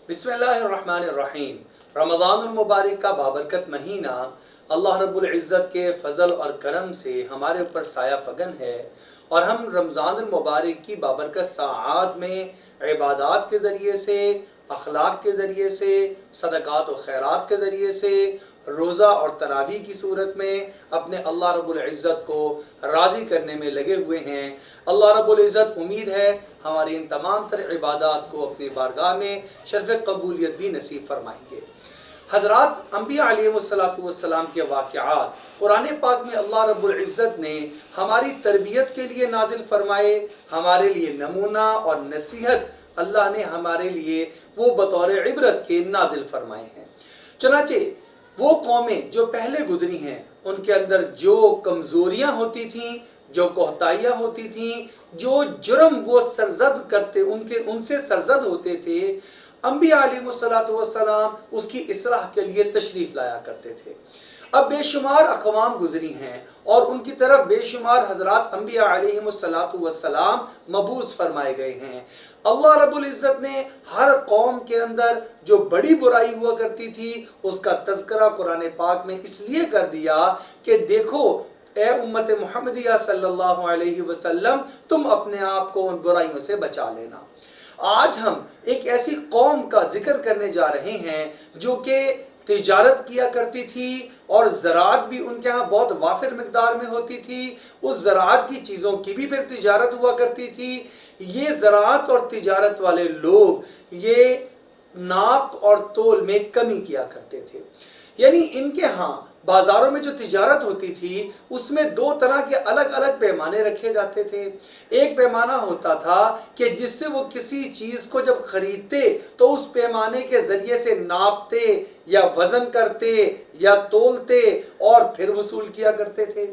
بسم اللہ الرحمن الرحیم۔ رمضان المبارک کا بابرکت مہینہ اللہ رب العزت کے فضل اور کرم سے ہمارے اوپر سایہ فگن ہے، اور ہم رمضان المبارک کی بابرکت ساعات میں عبادات کے ذریعے سے، اخلاق کے ذریعے سے، صدقات و خیرات کے ذریعے سے، روزہ اور تراویح کی صورت میں اپنے اللہ رب العزت کو راضی کرنے میں لگے ہوئے ہیں۔ اللہ رب العزت امید ہے ہماری ان تمام تر عبادات کو اپنی بارگاہ میں شرف قبولیت بھی نصیب فرمائیں گے۔ حضرات، انبیاء علیہ السلام کے واقعات قرآن پاک میں اللہ رب العزت نے ہماری تربیت کے لیے نازل فرمائے، ہمارے لیے نمونہ اور نصیحت اللہ نے ہمارے لیے وہ بطور عبرت کے نازل فرمائے ہیں۔ چنانچہ وہ قومیں جو پہلے گزری ہیں، ان کے اندر جو کمزوریاں ہوتی تھیں، جو کوتاہیاں ہوتی تھیں، جو جرم وہ سرزد کرتے ان سے سرزد ہوتے تھے، انبیاء علیہ السلام اس کی اصلاح کے لیے تشریف لایا کرتے تھے۔ اب بے شمار اقوام گزری ہیں اور ان کی طرف بے شمار حضرات انبیاء علیہ السلام مبعوث فرمائے گئے ہیں۔ اللہ رب العزت نے ہر قوم کے اندر جو بڑی برائی ہوا کرتی تھی اس کا تذکرہ قرآن پاک میں اس لیے کر دیا کہ دیکھو اے امت محمدیہ صلی اللہ علیہ وسلم، تم اپنے آپ کو ان برائیوں سے بچا لینا۔ آج ہم ایک ایسی قوم کا ذکر کرنے جا رہے ہیں جو کہ تجارت کیا کرتی تھی، اور زراعت بھی ان کے ہاں بہت وافر مقدار میں ہوتی تھی۔ اس زراعت کی چیزوں کی بھی پھر تجارت ہوا کرتی تھی۔ یہ زراعت اور تجارت والے لوگ یہ ناپ اور تول میں کمی کیا کرتے تھے، یعنی ان کے ہاں بازاروں میں جو تجارت ہوتی تھی اس میں دو طرح کے الگ الگ پیمانے رکھے جاتے تھے۔ ایک پیمانہ ہوتا تھا کہ جس سے وہ کسی چیز کو جب خریدتے تو اس پیمانے کے ذریعے سے ناپتے یا وزن کرتے یا تولتے اور پھر وصول کیا کرتے تھے۔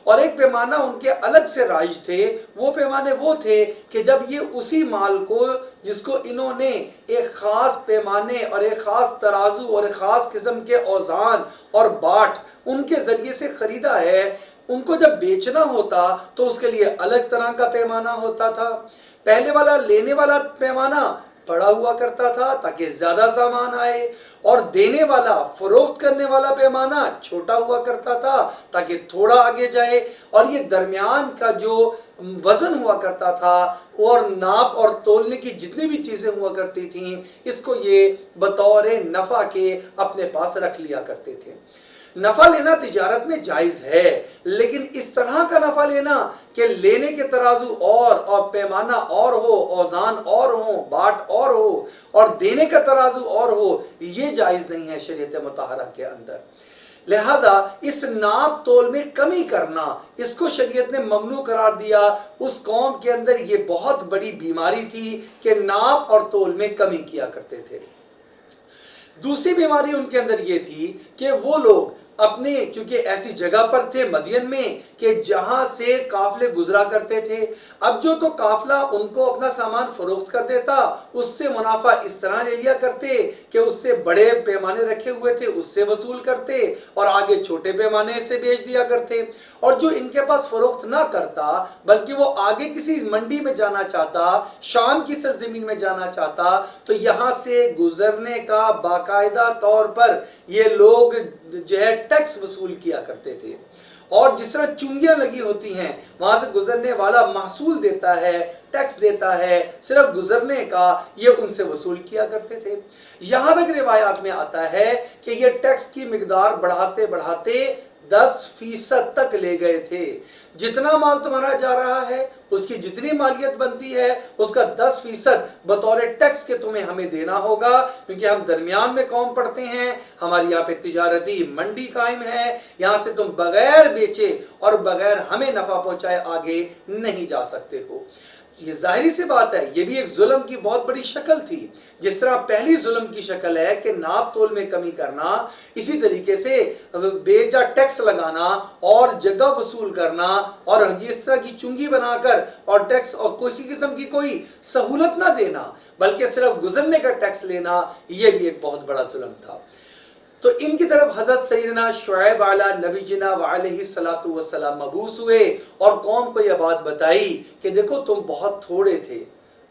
اور ایک پیمانہ ان کے الگ سے رائج تھے، وہ پیمانے وہ تھے کہ جب یہ اسی مال کو جس کو انہوں نے ایک خاص پیمانے اور ایک خاص ترازو اور ایک خاص قسم کے اوزان اور باٹ ان کے ذریعے سے خریدا ہے، ان کو جب بیچنا ہوتا تو اس کے لیے الگ طرح کا پیمانہ ہوتا تھا۔ پہلے والا لینے والا پیمانہ بڑا ہوا کرتا تھا تاکہ زیادہ سامان آئے، اور دینے والا فروخت کرنے والا پیمانہ چھوٹا ہوا کرتا تھا تاکہ تھوڑا آگے جائے۔ اور یہ درمیان کا جو وزن ہوا کرتا تھا اور ناپ اور تولنے کی جتنی بھی چیزیں ہوا کرتی تھیں، اس کو یہ بطور نفع کے اپنے پاس رکھ لیا کرتے تھے۔ نفع لینا تجارت میں جائز ہے، لیکن اس طرح کا نفع لینا کہ لینے کے ترازو اور پیمانہ اور ہو، اوزان اور ہو، باٹ اور ہو، اور دینے کا ترازو اور ہو، یہ جائز نہیں ہے شریعت مطہرہ کے اندر۔ لہٰذا اس ناپ تول میں کمی کرنا، اس کو شریعت نے ممنوع قرار دیا۔ اس قوم کے اندر یہ بہت بڑی بیماری تھی کہ ناپ اور تول میں کمی کیا کرتے تھے۔ دوسری بیماری ان کے اندر یہ تھی کہ وہ لوگ اپنے چونکہ ایسی جگہ پر تھے مدین میں کہ جہاں سے قافلے گزرا کرتے تھے، اب جو تو قافلہ ان کو اپنا سامان فروخت کر دیتا، اس سے منافع اس طرح لے لیا کرتے کہ اس سے بڑے پیمانے رکھے ہوئے تھے اس سے وصول کرتے اور آگے چھوٹے پیمانے سے بیچ دیا کرتے۔ اور جو ان کے پاس فروخت نہ کرتا بلکہ وہ آگے کسی منڈی میں جانا چاہتا، شام کی سرزمین میں جانا چاہتا، تو یہاں سے گزرنے کا باقاعدہ طور پر یہ لوگ جو ہے ٹیکس وصول کیا کرتے تھے، اور جس طرح چنگیاں لگی ہوتی ہیں وہاں سے گزرنے والا محصول دیتا ہے، ٹیکس دیتا ہے، صرف گزرنے کا یہ ان سے وصول کیا کرتے تھے۔ یہاں تک روایات میں آتا ہے کہ یہ ٹیکس کی مقدار بڑھاتے بڑھاتے 10% تک لے گئے تھے۔ جتنا مال تمہارا جا رہا ہے اس کی جتنی مالیت بنتی ہے اس کا 10% بطور ٹیکس کے تمہیں ہمیں دینا ہوگا، کیونکہ ہم درمیان میں قوم پڑتے ہیں، ہماری یہاں پہ تجارتی منڈی قائم ہے، یہاں سے تم بغیر بیچے اور بغیر ہمیں نفع پہنچائے آگے نہیں جا سکتے ہو۔ یہ ظاہری سی بات ہے، یہ بھی ایک ظلم کی بہت بڑی شکل تھی۔ جس طرح پہلی ظلم کی شکل ہے کہ ناپ تول میں کمی کرنا، اسی طریقے سے بے جا ٹیکس لگانا اور جگہ وصول کرنا، اور اس طرح کی چنگی بنا کر اور ٹیکس اور کسی قسم کی کوئی سہولت نہ دینا بلکہ صرف گزرنے کا ٹیکس لینا، یہ بھی ایک بہت بڑا ظلم تھا۔ تو ان کی طرف حضرت سیدنا شعیب علیہ نبی جنا علیہ السلام مبعوث ہوئے اور قوم کو یہ بات بتائی کہ دیکھو تم بہت تھوڑے تھے،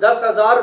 10,000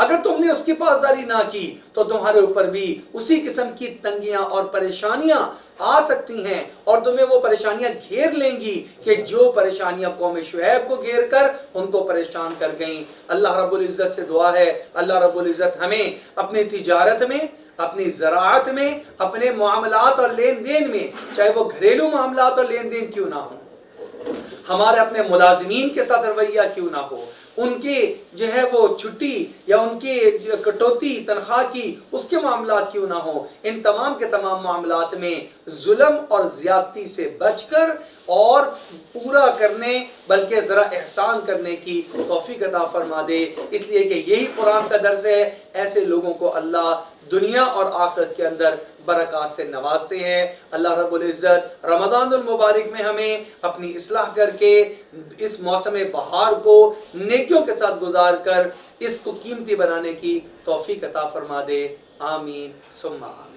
اگر تم نے اس کی پاسداری نہ کی تو تمہارے اوپر بھی اسی قسم کی تنگیاں اور پریشانیاں آ سکتی ہیں، اور تمہیں وہ پریشانیاں گھیر لیں گی کہ جو پریشانیاں قوم شعیب کو گھیر کر ان کو پریشان کر گئیں۔ اللہ رب العزت سے دعا ہے اللہ رب العزت ہمیں اپنی تجارت میں، اپنی زراعت میں، اپنے معاملات اور لین دین میں، چاہے وہ گھریلو معاملات اور لین دین کیوں نہ ہوں، ہمارے اپنے ملازمین کے ساتھ رویہ کیوں نہ ہو، ان کی جو ہے وہ چھٹی یا ان کی کٹوتی تنخواہ کی اس کے معاملات کیوں نہ ہو، ان تمام کے تمام معاملات میں ظلم اور زیادتی سے بچ کر اور پورا کرنے بلکہ ذرا احسان کرنے کی توفیق عطا فرما دے، اس لیے کہ یہی قرآن کا درس ہے۔ ایسے لوگوں کو اللہ دنیا اور آخرت کے اندر برکات سے نوازتے ہیں۔ اللہ رب العزت رمضان المبارک میں ہمیں اپنی اصلاح کر کے اس موسم بہار کو نیکیوں کے ساتھ گزار کر اس کو قیمتی بنانے کی توفیق عطا فرما دے، آمین ثم آمین۔